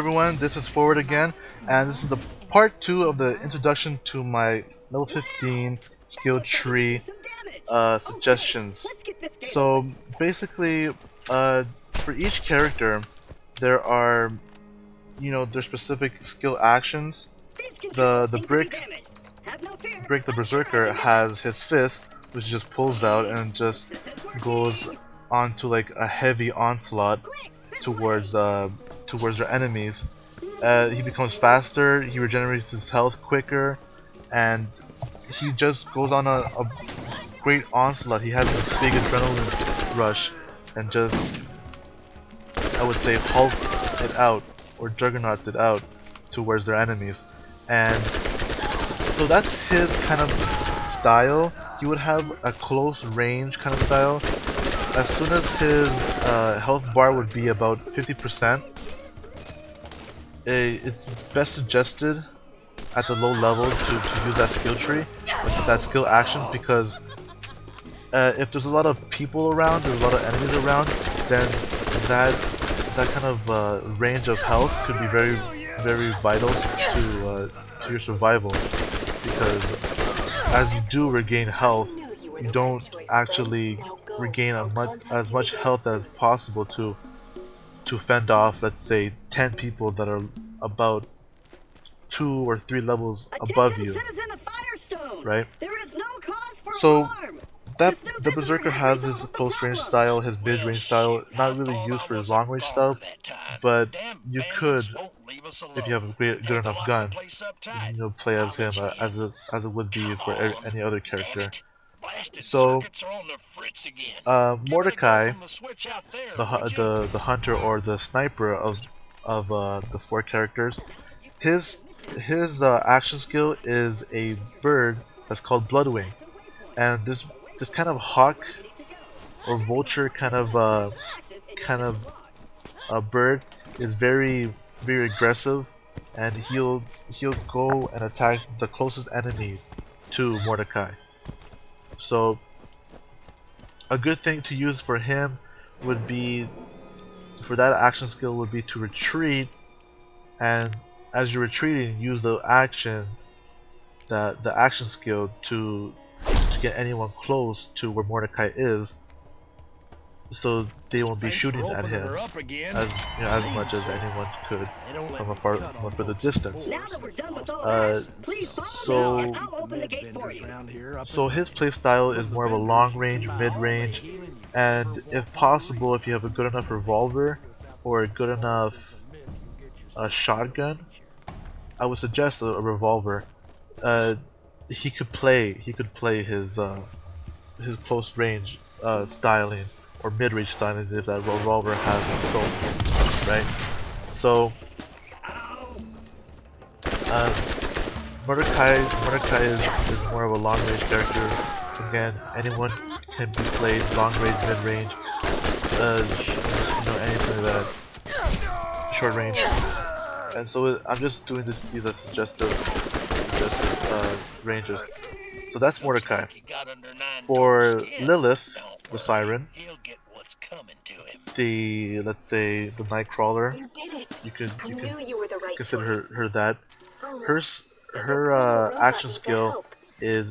everyone, this is Forward again, and this is the part 2 of the introduction to my level 15 skill tree suggestions. So basically, for each character, there are, their specific skill actions. The brick the berserker has his fist, which just pulls out and just goes onto like a heavy onslaught towards their enemies. He becomes faster, he regenerates his health quicker, and he just goes on a great onslaught. He has this big adrenaline rush and just, I would say, hulks it out or juggernauts it out towards their enemies. And so that's his kind of style. He would have a close range kind of style. As soon as his health bar would be about 50%, it's best suggested at the low level to use that skill tree, that skill action, because if there's a lot of people around, there's a lot of enemies around, then that kind of range of health could be very, very vital to your survival, because as you do regain health, you don't actually regain as much health as possible to fend off, let's say, 10 people that are about 2 or 3 levels above you, right? So the berserker has his close range style, his mid range style, not really used for his long range style, but you could, if you have a good enough gun, play as him as it would be for any other character. So Mordecai, the hunter or the sniper of the 4 characters, his action skill is a bird that's called Bloodwing, and this kind of hawk or vulture kind of bird is very, very aggressive, and he'll go and attack the closest enemy to Mordecai. So a good thing to use for him would be, for that action skill, would be to retreat, and as you're retreating, use the action skill to get anyone close to where Mordecai is, so they won't be shooting at him as much as anyone could from a further distance. So his playstyle is more of a long range, mid range, and if possible, if you have a good enough revolver or a good enough shotgun, I would suggest a revolver. He could play his close range styling or mid range styling if that revolver has a scope, right? So Mordecai is more of a long range character. Again, anyone can be played long range, mid range, anything like that, short range. And so I'm just doing these as suggestive ranges. So that's Mordecai. For Lilith, the Siren, let's say the Nightcrawler, you can consider her that. Her action skill is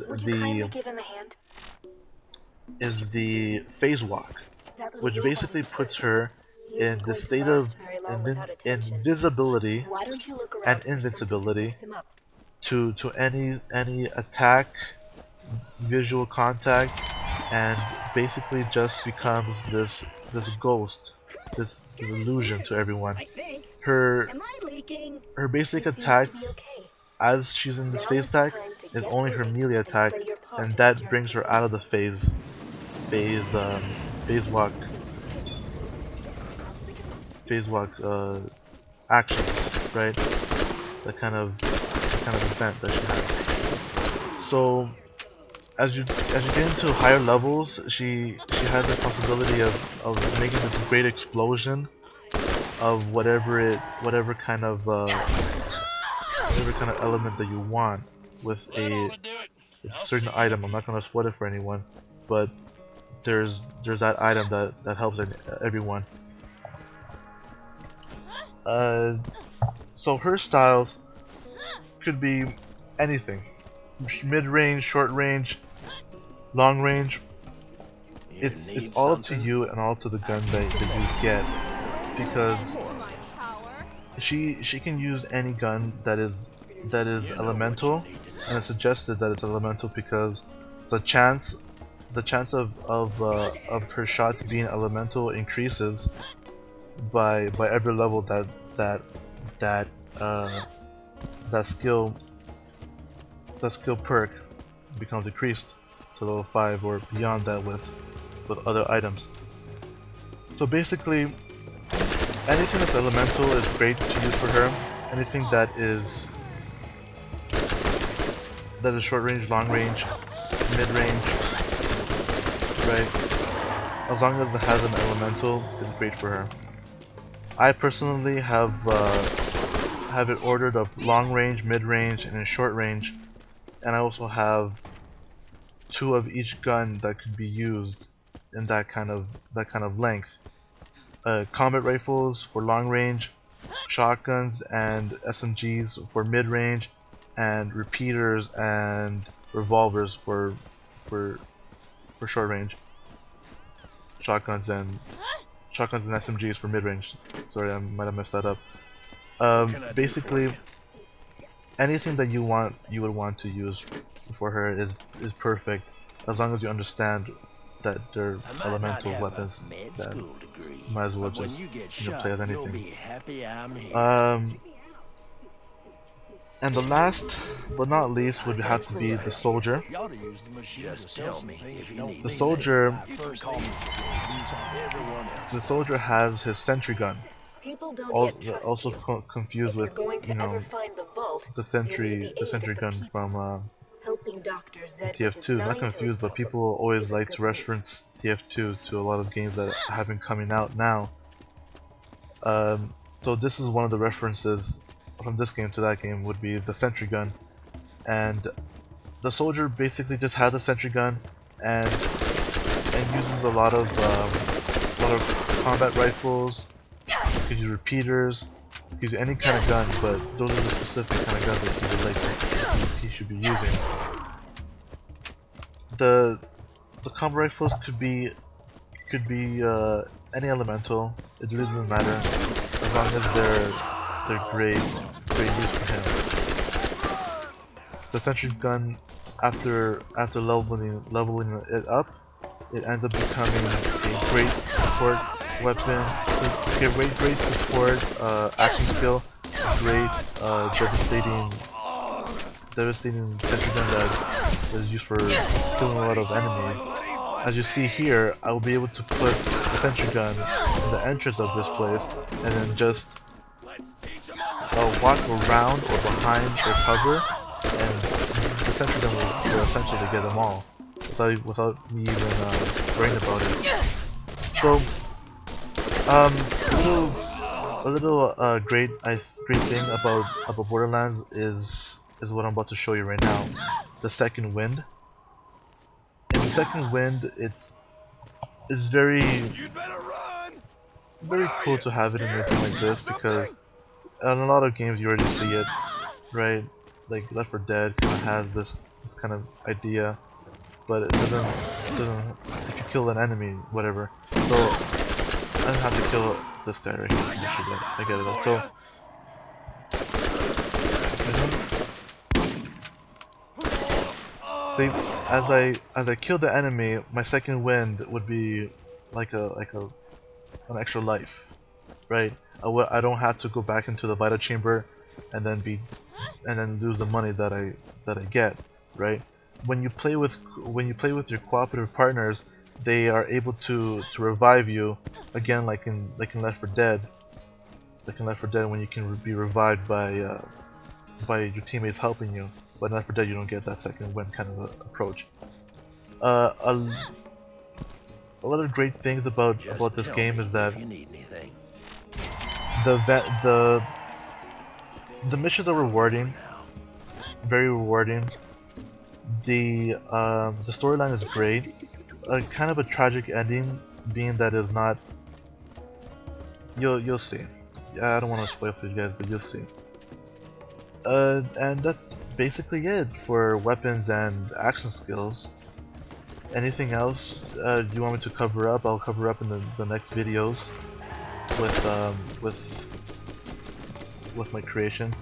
the phase walk, which basically puts her in the state of invisibility and invincibility to any attack, visual contact, and basically just becomes this ghost, this illusion to everyone. Her basic attacks, as she's in this phase attack, is only her melee attack, and that brings her out of the phase walk actions, right? The kind of event that she has. So as you get into higher levels, she has the possibility of making this great explosion of whatever kind of element that you want with a certain item. I'm not gonna spoil it for anyone, but there's that item that helps everyone. So her styles could be anything. Mid-range, short range, long range. It's all up to you and all to the gun that you get, because she can use any gun that is elemental, and it's suggested that it's elemental because the chance of her shots being elemental increases by every level that that uh, that skill perk becomes decreased to level 5 or beyond that with other items. So basically, anything that's elemental is great to use for her. Anything that is short range, long range, mid range, right? As long as it has an elemental, it's great for her. I personally have it ordered of long range, mid range, and in short range, and I also have 2 of each gun that could be used in that kind of length. Combat rifles for long range, shotguns and SMGs for mid range, and repeaters and revolvers for short range. Shotguns and SMGs for mid range. Sorry, I might have messed that up. Basically, anything that you would want to use for her is perfect, as long as you understand that they're elemental weapons. Then you might as well just play as anything. And the last but not least would have to be the soldier. The soldier has his sentry gun. Also confused with the sentry gun from TF2. Not confused, but people always like to reference TF2 to a lot of games that have been coming out now. So this is one of the references from this game to that game, would be the sentry gun, and the soldier basically just has a sentry gun and uses a lot of combat rifles. You can use repeaters, you can use any kind of gun, but those are the specific kind of guns that he would like he should be using. The combat rifles could be any elemental. It really doesn't matter as long as they're great use for him. The sentry gun, after leveling it up, it ends up becoming a great support weapon. Great support action skill. Great devastating sentry gun that is used for killing a lot of enemies. As you see here, I will be able to put the sentry gun in the entrance of this place, and then just walk around or behind their cover, and the sentry gun will essentially get them all without me even worrying about it. So, a little great thing about Borderlands is what I'm about to show you right now. The second wind. In the second wind, it's very cool to have it in a game like this, because in a lot of games you already see it, right? Like Left 4 Dead kind of has this kind of idea, but it doesn't if you kill an enemy, whatever. So I have to kill this guy right here. I get it up. So see, as I kill the enemy, my second wind would be like an extra life, right? I don't have to go back into the vital chamber and then lose the money that I get, right? When you play with your cooperative partners, they are able to revive you again, like in Left 4 Dead. Like in Left 4 Dead, when you can be revived by your teammates helping you. But in Left 4 Dead, you don't get that second wind kind of approach. A lot of great things about this game is that the missions are rewarding, very rewarding. The storyline is great. Kind of a tragic ending, being that is not. You'll see. I don't want to spoil for you guys, but you'll see. And that's basically it for weapons and action skills. Anything else you want me to cover up, I'll cover up in the next videos with my creation.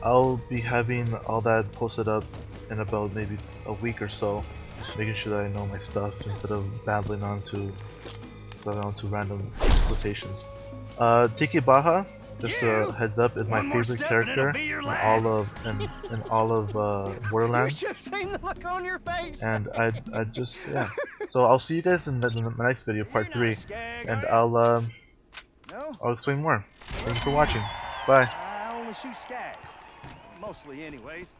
I'll be having all that posted up in about maybe a week or so, making sure that I know my stuff instead of babbling onto random quotations. Tiki Baha, just a heads up, is my favorite character in all of Borderlands. You should have seen the look on your face. And I just, yeah. So I'll see you guys in the next video, part 3, and No? I'll explain more. Thank you for watching. Bye. I only shoot skags. Mostly anyways.